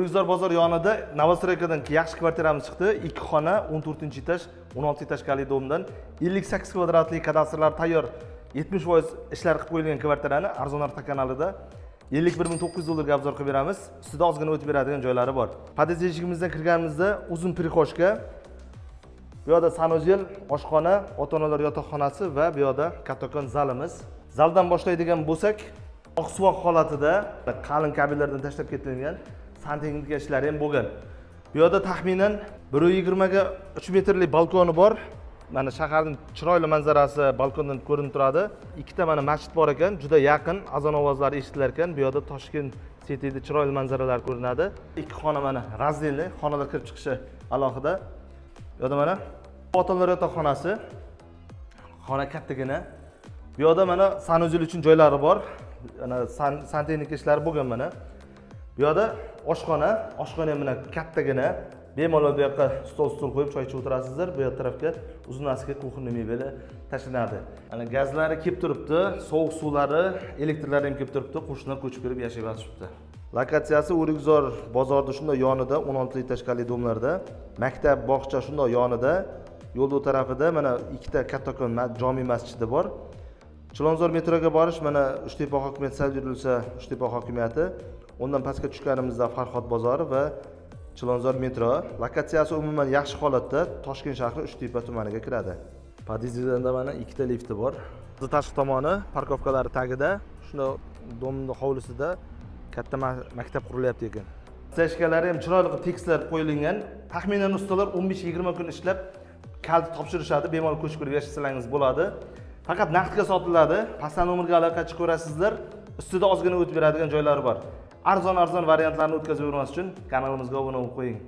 O'rikzor bozor yonida Novostroykadan yaxshi kvartiramiz chiqdi. 2 xona, 14-etaj, 16-etajkali domdan 58 kvadratli kadastrlar tayyor 70% ishlar qilib qo'yilgan kvartirani Arzon Arta kanalida 51.900 dollarga obzor qilib beramiz. Ustida ozgina o'tib beradigan joylari bor. Pod'ezd eshigimizdan kirganimizda uzun prixoshka, bu yoqda sanuzel, oshxona, ota-onalar yotoqxonasi va bu yoqda kattakon zalimiz. Zaldan boshlaydigan bo'lsak, oqsuvoq holatida qalin kabellardan tashlab ketilgan santexnika ishlari ham bo'lgan. Bu yoqda taxminan 1.20 ga 3 metrlik balkoni bor. Mana shaharning chiroyli manzarasi balkondan ko'rinib turadi. Ikkita mana masjid bor ekan, juda yaqin, azon ovozlari eshitilar ekan. Bu yoqda Toshkent City'da chiroyli manzaralar ko'rinadi. 2 xona mana razdelli, xonalar kirib chiqishi alohida. Bu yoqda mana ota-onalar yotoqxonasi. Xona kattagina. Bu yoqda mana sanuzel uchun joylari bor. Mana santexnika ishlari bo'lgan mana. Bu yoqda oshxona ham mana kattagina. Bemalol bu yoqqa stol qo'yib choy ichib o'tirasizlar. Bu yoq tarafga uzunasiga kuxonniy mebeli tashlanadi. Ana gazlari kelib turibdi, sovuq suvlari, elektrlari ham kelib turibdi. Qo'shnilar ko'chib kelib yashab yotibdi. Lokatsiyasi O'rikzor bozorida shunday yonida 16 etajkali domlarda, maktab, bog'cha shunday yonida, yo'l tarafida mana ikkita kattakon jome masjidi bor. Chilonzor metroga borish mana Uchtepa hokimiyati sal yurilsa Uchtepa hokimiyati, undan pastga tushganimizda Farhod bozori va Chilonzor metro. Lokatsiyasi umuman yaxshi holatda, Toshkent shahri Uchtepa tumaniga kiradi. Pod'ezdda mana ikkita lifti bor. Tashqi tomoni parkovkalari tagida, shunda domning hovlisida katta maktab qurilyapti ekan. Seshkalari ham chiroyli tekstlar qo'yilgan. Taxminan ustalar 15-20 kun ishlab kalt topshirishadi. Bemalol ko'chib kirib yashasalaringiz bo'ladi. Faqat naqdga sotiladi. Pastdan nomerga aloqa qilib ko'rasizlar. Ustida ozgina o'tib beradigan joylari bor. Arzon variantlarni o'tkazib bermas uchun kanalimizga obuna bo'lib qo'ying.